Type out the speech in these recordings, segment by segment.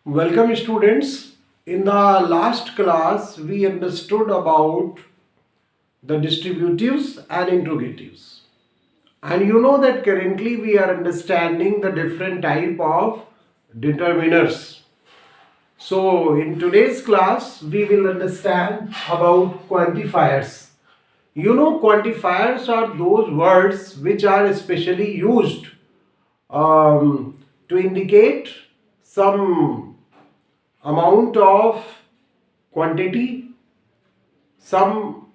Welcome students. In the last class we understood about the distributives and interrogatives. And you know that currently we are understanding the different type of determiners. So in today's class we will understand about quantifiers. You know, quantifiers are those words which are especially used to indicate some amount of quantity, some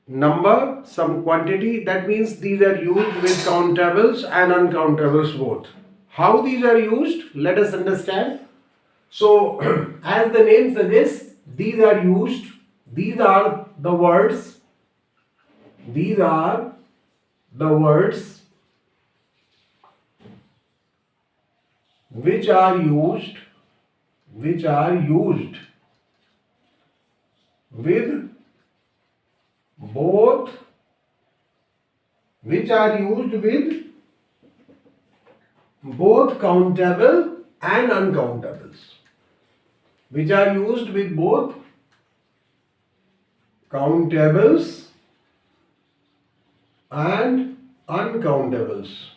number, some quantity. That means these are used with countables and uncountables both. How these are used, let us understand. So as the name suggests, these are used, these are the words, these are the words which are used with both which are used with both countable and uncountables, which are used with both countables and uncountables,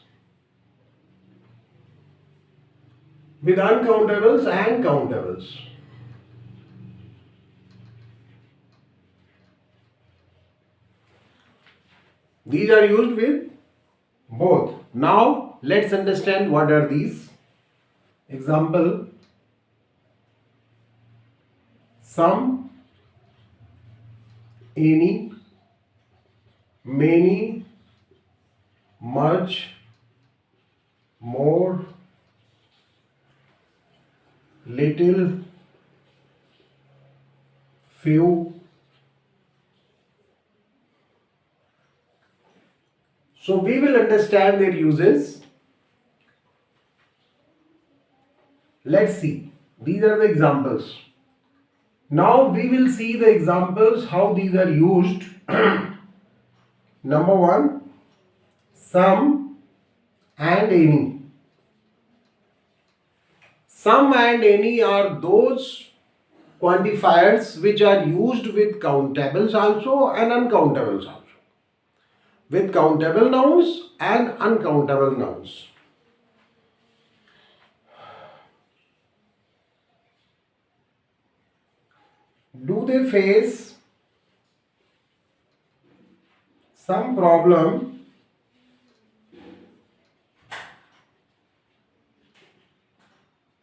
with uncountables and countables. These are used with both. Now let's understand what are these. Example: some, any, many, much, more, little, few. So we will understand their uses. Let's see. These are the examples. Now we will see the examples how these are used. Number one, some and any. Some and any are those quantifiers which are used with countables also and uncountables also. With countable nouns and uncountable nouns. Do they face some problem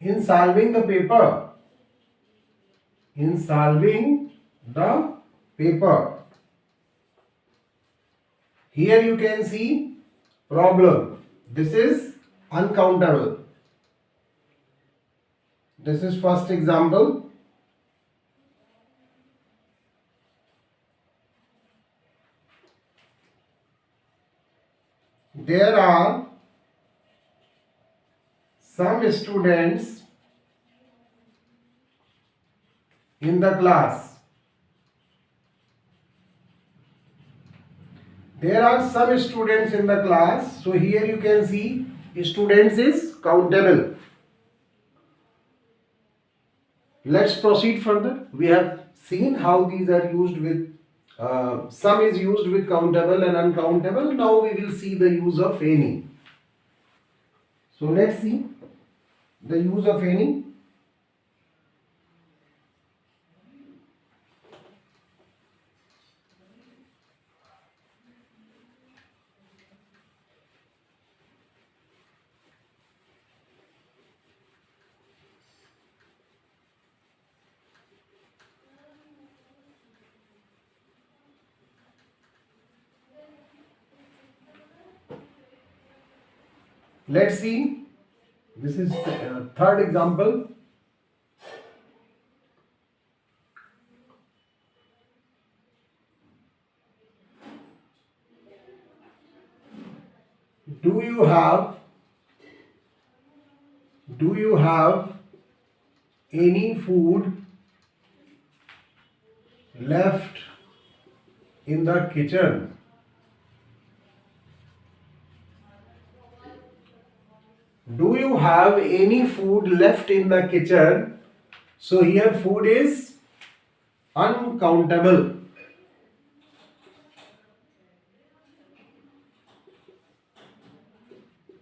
in solving the paper? In solving the paper. Here you can see problem. This is uncountable. This is first example. There are some students in the class. There are some students in the class. So here you can see students is countable. Let's proceed further. We have seen how these are used with some is used with countable and uncountable. Now we will see the use of any. So let's see the use of any. Let's see. This is third example. Do you have any food left in the kitchen? Do you have any food left in the kitchen? So here food is uncountable.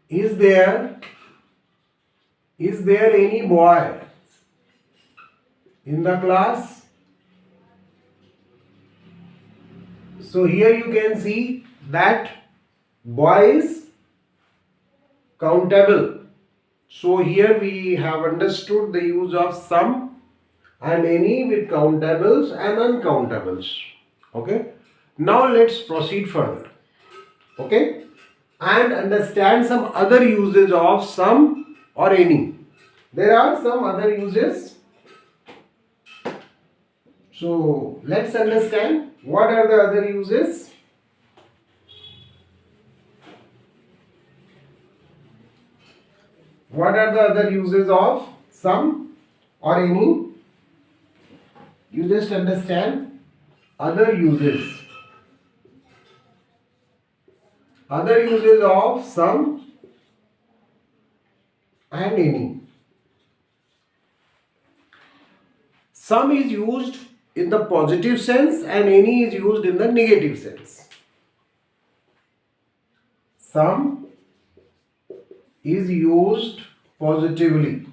Is there any boy in the class? So here you can see that boy is countable. So here we have understood the use of some and any with countables and uncountables. Okay. Now let's proceed further. Okay. And understand some other uses of some or any. There are some other uses. So let's understand what are the other uses. What are the other uses of some or any? You just understand other uses. Other uses of some and any. Some is used in the positive sense and any is used in the negative sense. Some is used positively.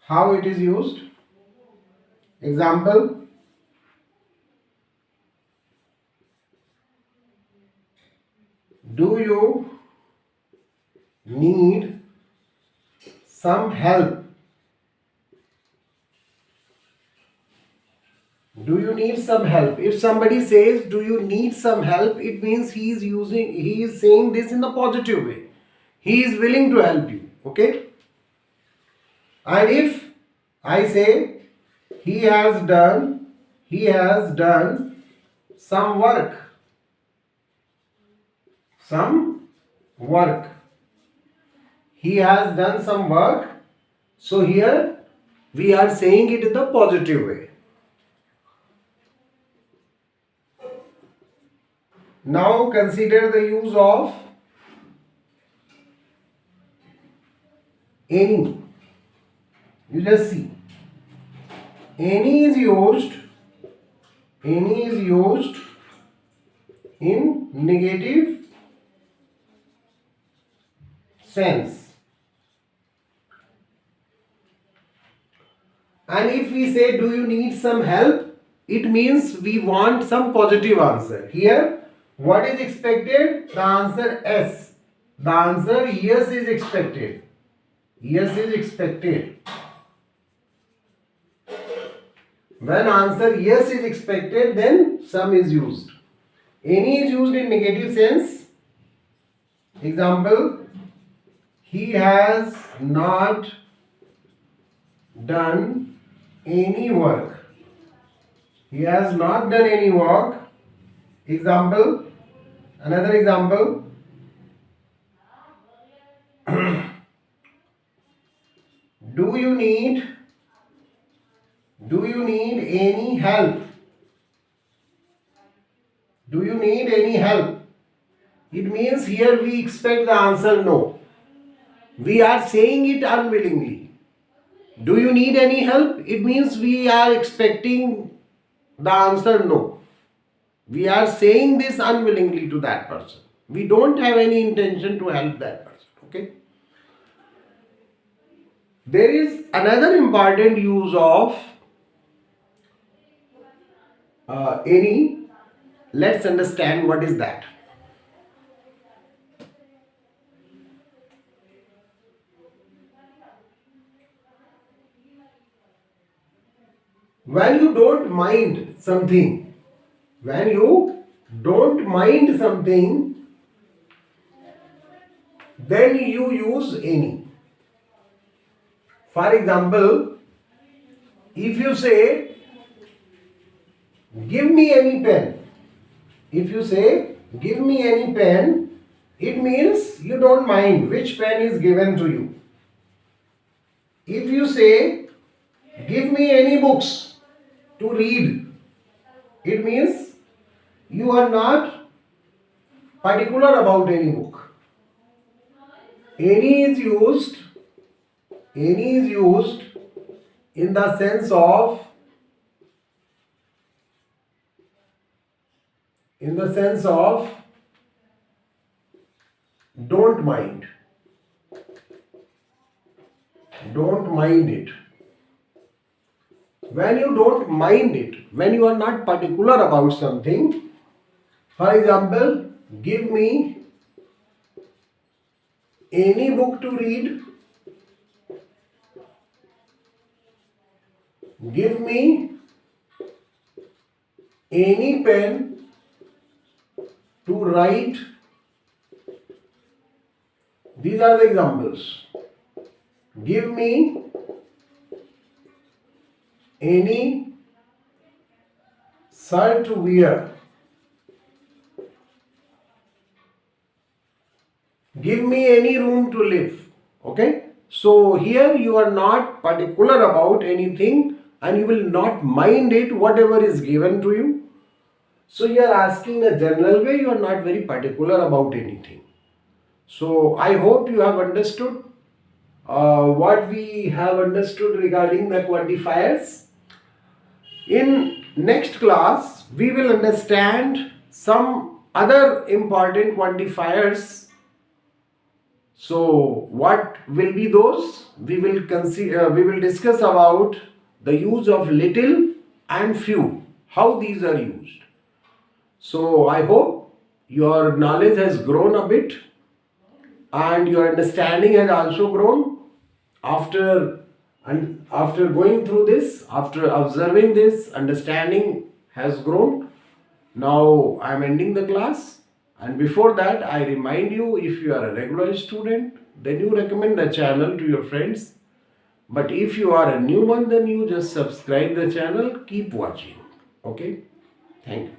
How it is used? Example. Do you need some help? Do you need some help? If somebody says, do you need some help? It means he is saying this in a positive way. He is willing to help you. Okay? And if I say, he has done some work. Some work. He has done some work. So here we are saying it in the positive way. Now consider the use of any. You just see. Any is used in negative sense. And if we say, do you need some help? It means we want some positive answer. Here, what is expected? The answer S. The answer yes is expected. Yes is expected. When answer yes is expected, then some is used. Any is used in negative sense. Example, he has not done any work. He has not done any work. Example, another example. Do you need any help? Do you need any help? It means here we expect the answer no. We are saying it unwillingly. Do you need any help? It means we are expecting the answer no. We are saying this unwillingly to that person. We don't have any intention to help that person. Okay? There is another important use of any. Let's understand what is that. When you don't mind something, then you use any. For example, if you say, give me any pen. If you say, give me any pen, it means you don't mind which pen is given to you. If you say, give me any books to read, it means you are not particular about any book. Any is used in the sense of don't mind. Don't mind it. When you don't mind it, when you are not particular about something, for example, give me any book to read, give me any pen to write. These are the examples. Give me any shirt to wear. Give me any room to live. Okay? So here you are not particular about anything and you will not mind it whatever is given to you. So you are asking a general way, you are not very particular about anything. So I hope you have understood what we have understood regarding the quantifiers. In next class, we will understand some other important quantifiers. So what will be those? We will discuss about the use of little and few, how these are used. So I hope your knowledge has grown a bit and your understanding has also grown after going through this, after observing this, understanding has grown. Now I am ending the class, and before that I remind you, if you are a regular student, then you recommend the channel to your friends. But if you are a new one, then you just subscribe the channel, keep watching. Okay, thank you.